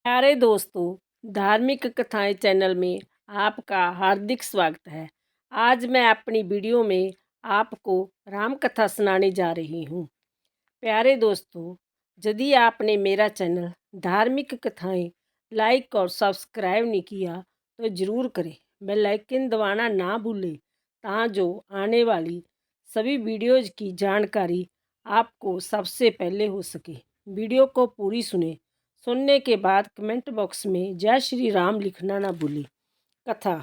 प्यारे दोस्तों, धार्मिक कथाएं चैनल में आपका हार्दिक स्वागत है। आज मैं अपनी वीडियो में आपको राम कथा सुनाने जा रही हूँ। प्यारे दोस्तों, यदि आपने मेरा चैनल धार्मिक कथाएं लाइक और सब्सक्राइब नहीं किया तो ज़रूर करें। बेल आइकन दबाना ना भूलें जो आने वाली सभी वीडियोज़ की जानकारी आपको सबसे पहले हो सके। वीडियो को पूरी सुनने के बाद कमेंट बॉक्स में जय श्री राम लिखना ना भूलें। कथा।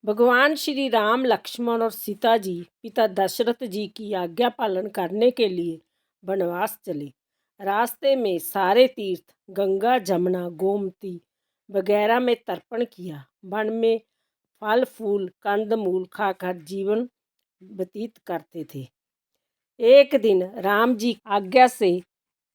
भगवान श्री राम, लक्ष्मण और सीता जी पिता दशरथ जी की आज्ञा पालन करने के लिए वनवास चले। रास्ते में सारे तीर्थ गंगा, जमुना, गोमती वगैरह में तर्पण किया। वन में फल फूल कंद मूल खाकर जीवन व्यतीत करते थे। एक दिन राम जी आज्ञा से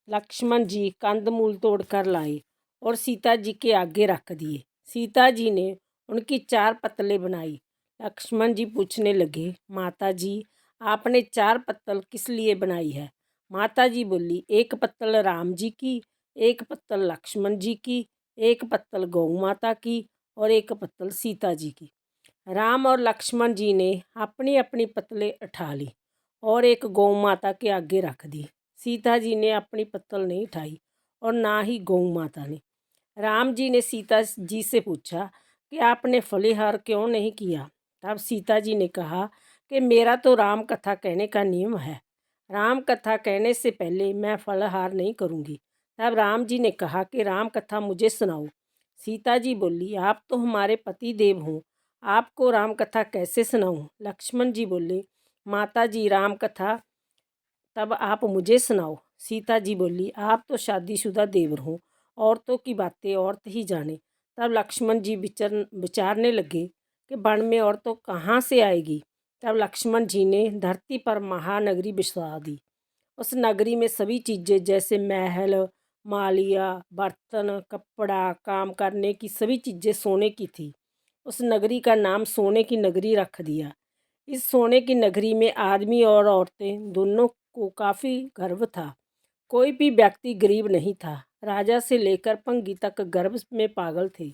लक्ष्मण जी कंदमूल तोड़कर लाए और सीता जी के आगे रख दिए। सीता जी ने उनकी 4 पत्तलें बनाई। लक्ष्मण जी पूछने लगे, माता जी आपने 4 पत्तल किस लिए बनाई है? माता जी बोली, एक पत्तल राम जी की, एक पत्तल लक्ष्मण जी की, एक पत्तल गौ माता की और एक पत्तल सीता जी की। राम और लक्ष्मण जी ने अपनी अपनी पत्तलें उठा ली और एक गौ माता के आगे रख दी। सीता जी ने अपनी पत्तल नहीं उठाई और ना ही गौ माता ने। राम जी ने सीता जी से पूछा कि आपने फलीहार क्यों नहीं किया? तब सीता जी ने कहा कि मेरा तो राम कथा कहने का नियम है। राम कथा कहने से पहले मैं फलहार नहीं करूँगी। तब राम जी ने कहा कि राम कथा मुझे सुनाओ। सीता जी बोली, आप तो हमारे पति देव हो, आपको राम कथा कैसे सुनाऊँ? लक्ष्मण जी बोले, माता जी राम कथा तब आप मुझे सुनाओ। सीता जी बोली, आप तो शादीशुदा देवर हो, औरतों की बातें औरत ही जाने। तब लक्ष्मण जी विचारने लगे कि वन में औरतों कहाँ से आएगी। तब लक्ष्मण जी ने धरती पर महानगरी बसा दी। उस नगरी में सभी चीज़ें जैसे महल, मालिया, बर्तन, कपड़ा, काम करने की सभी चीज़ें सोने की थी। उस नगरी का नाम सोने की नगरी रख दिया। इस सोने की नगरी में आदमी और औरतें दोनों को काफ़ी गर्व था। कोई भी व्यक्ति गरीब नहीं था। राजा से लेकर भंगी तक गर्व में पागल थे।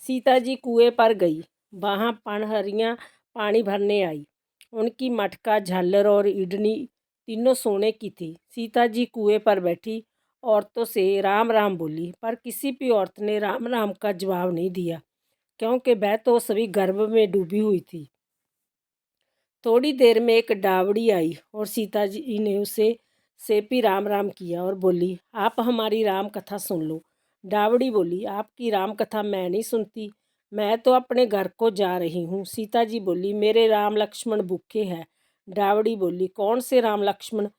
सीता जी कुएं पर गई। वहाँ पनहरियाँ पानी भरने आई। उनकी मटका, झालर और इडनी तीनों सोने की थी। सीता जी कुएं पर बैठी औरतों से राम राम बोली, पर किसी भी औरत ने राम राम का जवाब नहीं दिया, क्योंकि वह तो सभी गर्व में डूबी हुई थी। थोड़ी देर में एक डावड़ी आई और सीता जी ने उसे से भी राम राम किया और बोली, आप हमारी राम कथा सुन लो। डावड़ी बोली, आपकी राम कथा मैं नहीं सुनती, मैं तो अपने घर को जा रही हूँ। सीता जी बोली, मेरे राम लक्ष्मण भूखे हैं। डावड़ी बोली, कौन से राम लक्ष्मण?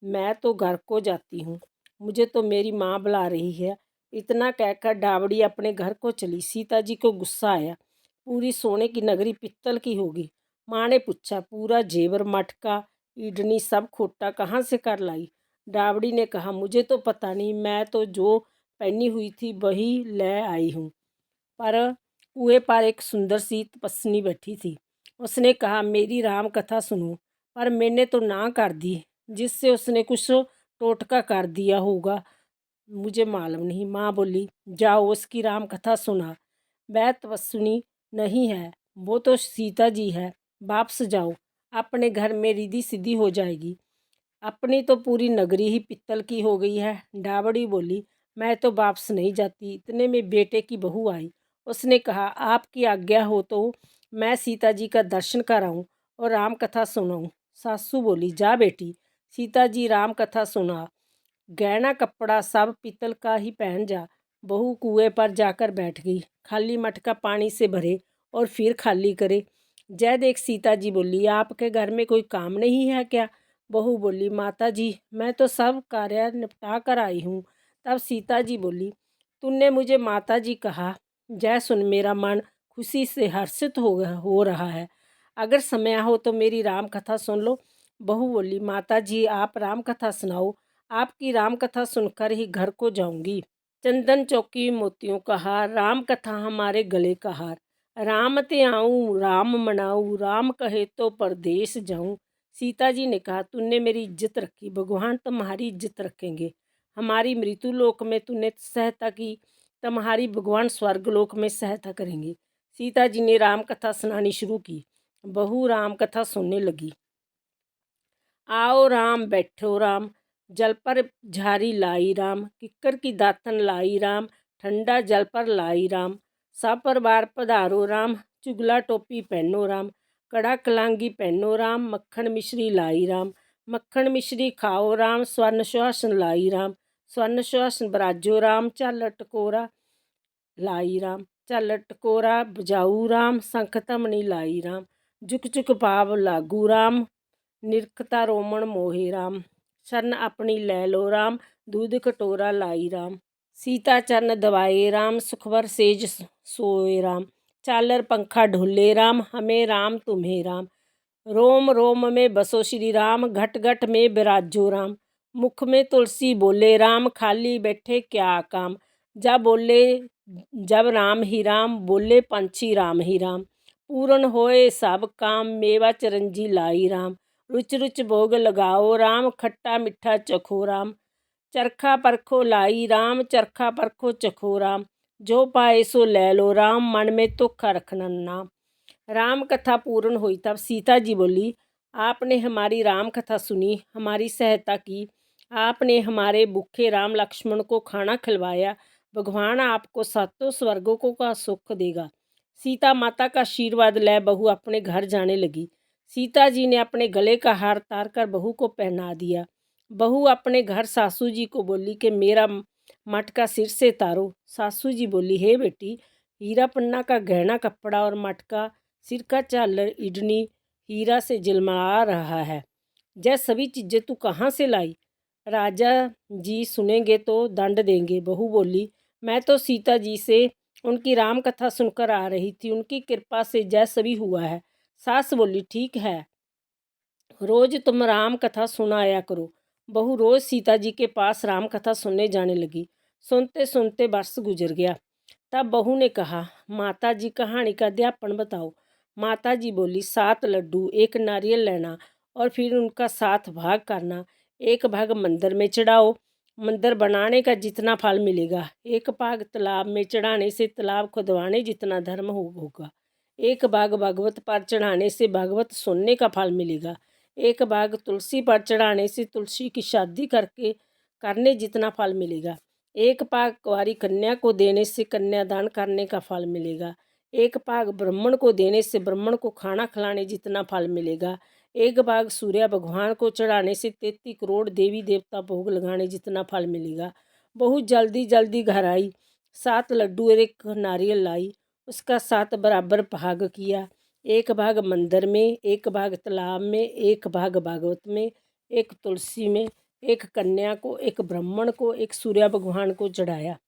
मैं तो घर को जाती हूँ, मुझे तो मेरी माँ बुला रही है। इतना कहकर डावड़ी अपने घर को चली। सीता जी को गुस्सा आया, पूरी सोने की नगरी पित्तल की होगी। माँ ने पूछा, पूरा जेवर, मटका, इडनी सब खोटा कहाँ से कर लाई? डावड़ी ने कहा, मुझे तो पता नहीं, मैं तो जो पहनी हुई थी वही ले आई हूँ। पर कुएं पर एक सुंदर सी तपस्विनी बैठी थी। उसने कहा, मेरी राम कथा सुनो। पर मैंने तो ना कर दी, जिससे उसने कुछ टोटका कर दिया होगा, मुझे मालूम नहीं। माँ बोली, जाओ उसकी राम कथा सुना। वह तपस्विनी नहीं है, वो तो सीता जी है। वापस जाओ, अपने घर में रिद्धि सिद्धि हो जाएगी। अपनी तो पूरी नगरी ही पित्तल की हो गई है। डावड़ी बोली, मैं तो वापस नहीं जाती। इतने में बेटे की बहू आई। उसने कहा, आपकी आज्ञा हो तो मैं सीता जी का दर्शन कराऊं और राम कथा सुनाऊं। सासू बोली, जा बेटी, सीता जी राम कथा सुना। गहना कपड़ा सब पीतल का ही पहन जा। बहू कुएं पर जाकर बैठ गई। खाली मटका पानी से भरे और फिर खाली करे। जय देख सीता जी बोली, आपके घर में कोई काम नहीं है क्या? बहू बोली, माता जी मैं तो सब कार्य निपटा कर आई हूँ। तब सीता जी बोली, तूने मुझे माता जी कहा। जय सुन, मेरा मन खुशी से हर्षित हो रहा है। अगर समय हो तो मेरी राम कथा सुन लो। बहू बोली, माता जी आप राम कथा सुनाओ, आपकी राम कथा सुनकर ही घर को जाऊंगी। चंदन चौकी मोतियों का हार, राम कथा हमारे गले का हार। राम ते आऊँ राम मनाऊँ, राम कहे तो परदेश जाऊँ। सीता जी ने कहा, तूने मेरी इज्जत रखी, भगवान तुम्हारी इज्जत रखेंगे। हमारी मृत्यु लोक में तूने सहायता की तुम्हारी भगवान स्वर्गलोक में सहायता करेंगे। सीता जी ने राम कथा सुनानी शुरू की। बहू राम कथा सुनने लगी। आओ राम बैठो राम, जल पर झारी लाई राम, किक्कर की दातन लाई राम, ठंडा जल पर लाई राम। सब परिवार पधारो राम, चुगला टोपी पहनो राम, कड़ा कलांगी पहनो राम, मक्खन मिश्री लाई राम। मक्खन मिश्री खाओ राम, स्वर्ण सुहासन लाई राम, स्वर्ण सुहासन बराजो राम, झालर टकोरा लाई राम, झालर टकोरा बजाऊ राम, शंख धमनी लाई राम। झुक झुक पाव लागू राम, निरखता रोमन मोहे राम। शरण अपनी लै लो राम, दूध कटोरा लाई राम। सीता चरण दबाए राम, सुखवर सेज सोए राम, चालर पंखा ढोले राम, हमें राम तुम्हें राम। रोम रोम में बसो श्री राम, घट घट में विराजो राम। मुख में तुलसी बोले राम, खाली बैठे क्या काम। जब बोले जब राम ही राम, बोले पंछी राम ही राम। पूर्ण होए सब काम, मेवा चिरंजी लाई राम। रुच रुच भोग लगाओ राम, खट्टा मिठा चखो राम। चरखा परखो लाई राम, चरखा परखो चखो राम। जो पाए सो ले लो राम, मन में धोखा रखना नाम। राम कथा पूर्ण हुई तब सीता जी बोली, आपने हमारी राम कथा सुनी, हमारी सहायता की, आपने हमारे भूखे राम लक्ष्मण को खाना खिलवाया। भगवान आपको सातों स्वर्गों को का सुख देगा। सीता माता का आशीर्वाद ले बहू अपने घर जाने लगी। सीता जी ने अपने गले का हार तार कर बहू को पहना दिया। बहू अपने घर सासू जी को बोली कि मेरा मटका सिर से तारो। सासू जी बोली, हे बेटी, हीरा पन्ना का गहना कपड़ा और मटका, सिर का झालर इडनी हीरा से जलमला रहा है, यह सभी चीज़ें तू कहाँ से लाई? राजा जी सुनेंगे तो दंड देंगे। बहू बोली, मैं तो सीता जी से उनकी राम कथा सुनकर आ रही थी, उनकी कृपा से जय सभी हुआ है। सास बोली, ठीक है, रोज तुम राम कथा सुनाया करो। बहू रोज सीता जी के पास राम कथा सुनने जाने लगी। सुनते सुनते वर्ष गुजर गया। तब बहू ने कहा, माता जी कहानी का अध्यापन बताओ। माता जी बोली, 7 लड्डू, 1 नारियल लेना और फिर उनका 7 भाग करना। 1 भाग मंदिर में चढ़ाओ, मंदिर बनाने का जितना फल मिलेगा। 1 भाग तालाब में चढ़ाने से तालाब खुदवाने जितना धर्म होगा। 1 भाग भागवत पर चढ़ाने से भागवत सुनने का फल मिलेगा। 1 भाग तुलसी पर चढ़ाने से तुलसी की शादी करने जितना फल मिलेगा। 1 भाग कुंवारी कन्या को देने से कन्यादान करने का फल मिलेगा। 1 भाग ब्राह्मण को देने से ब्राह्मण को खाना खिलाने जितना फल मिलेगा। 1 भाग सूर्य भगवान को चढ़ाने से 33 करोड़ देवी देवता भोग लगाने जितना फल मिलेगा। बहुत जल्दी जल्दी घर आई, 7 लड्डू और 1 नारियल लाई, उसका 7 बराबर भाग किया। 1 भाग मंदिर में, 1 भाग तालाब में, 1 भाग भागवत में, 1 तुलसी में, 1 कन्या को, 1 ब्राह्मण को, 1 सूर्य भगवान को चढ़ाया।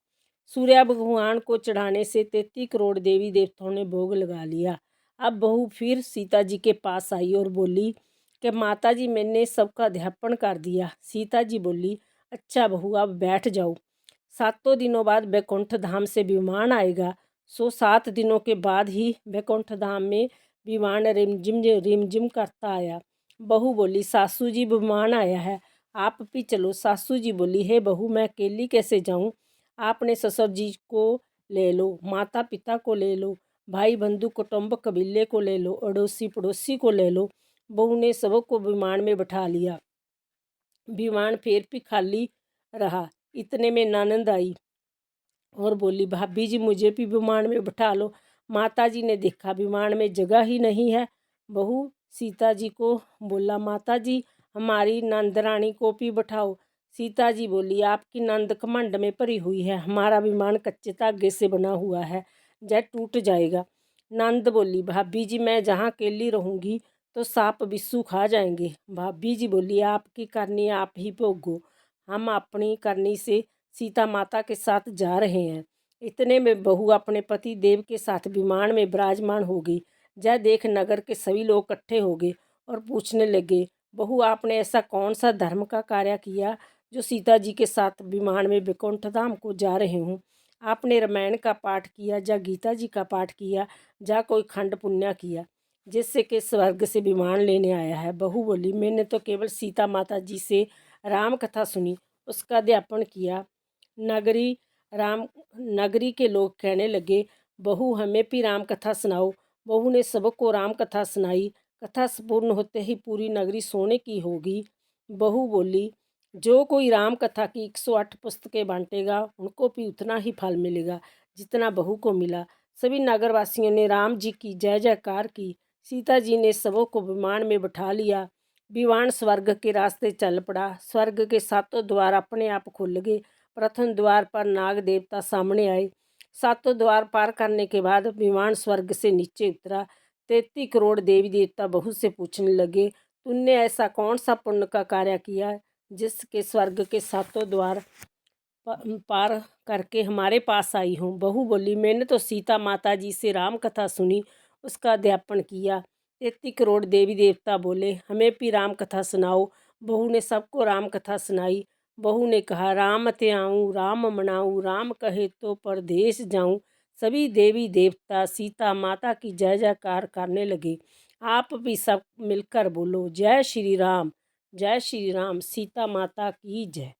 सूर्य भगवान को चढ़ाने से 33 करोड़ देवी देवताओं ने भोग लगा लिया। अब बहू फिर सीता जी के पास आई और बोली कि माता जी, मैंने सबका अध्यापन कर दिया। सीता जी बोली, अच्छा बहू, अब बैठ जाओ। 7 दिनों बाद वैकुंठ धाम से विमान आएगा। 7 दिनों के बाद ही वैकुंठ धाम में विमान रिमझिम करता आया। बहू बोली, सासू जी विमान आया है, आप भी चलो। सासू जी बोली, हे बहू, मैं अकेली कैसे जाऊं? आपने ससुर जी को ले लो, माता पिता को ले लो, भाई बंधु कुटुंब कबीले को ले लो, अड़ोसी पड़ोसी को ले लो। बहू ने सबको विमान में बैठा लिया। विमान फिर भी खाली रहा। इतने में ननद आई और बोली, भाभी जी, मुझे भी विमान में बैठा लो। माता जी ने देखा विमान में जगह ही नहीं है। बहू सीता जी को बोला, माता जी, हमारी नंद रानी को भी बैठाओ। सीता जी बोली, आपकी नंद घमंड में भरी हुई है, हमारा विमान कच्चे धागे से बना हुआ है, यह टूट जाएगा। नंद बोली, भाभी जी, मैं जहाँ अकेली रहूँगी तो सांप बिच्छू खा जाएंगे। भाभी जी बोली, आपकी करनी आप ही भोगो, हम अपनी करनी से सीता माता के साथ जा रहे हैं। इतने में बहू अपने पति देव के साथ विमान में विराजमान हो गई। यह देख नगर के सभी लोग इकट्ठे हो गए और पूछने लगे, बहू, आपने ऐसा कौन सा धर्म का कार्य किया जो सीता जी के साथ विमान में वैकुंठ धाम को जा रहे हूँ? आपने रामायण का पाठ किया या गीता जी का पाठ किया या कोई खंड पुण्य किया जिससे कि स्वर्ग से विमान लेने आया है? बहू बोली, मैंने तो केवल सीता माता जी से राम कथा सुनी, उसका अध्यापन किया। नगरी राम नगरी के लोग कहने लगे, बहू हमें भी राम कथा सुनाओ। बहू ने सबको राम कथा सुनाई। कथा संपूर्ण होते ही पूरी नगरी सोने की होगी। बहू बोली, जो कोई राम कथा की 108 पुस्तकें बांटेगा उनको भी उतना ही फल मिलेगा जितना बहू को मिला। सभी नगरवासियों ने राम जी की जय जयकार की। सीता जी ने सबों को विमान में बिठा लिया। विमान स्वर्ग के रास्ते चल पड़ा। स्वर्ग के सातों द्वार अपने आप खुल गए। प्रथम द्वार पर नाग देवता सामने आए। सातों द्वार पार करने के बाद विमान स्वर्ग से नीचे उतरा। 33 करोड़ देवी देवता बहू से पूछने लगे, तुमने ऐसा कौन सा पुण्य का कार्य किया जिसके स्वर्ग के सातों द्वार पार करके हमारे पास आई हूँ। बहू बोली, मैंने तो सीता माता जी से राम कथा सुनी, उसका अध्यापन किया। 33 करोड़ देवी देवता बोले, हमें भी राम कथा सुनाओ। बहू ने सबको राम कथा सुनाई। बहू ने कहा, राम त्याऊँ राम मनाऊँ, राम कहे तो परदेश जाऊँ। सभी देवी देवता सीता माता की जय जयकार करने लगे। आप भी सब मिलकर बोलो, जय श्री राम, सीता माता की जय।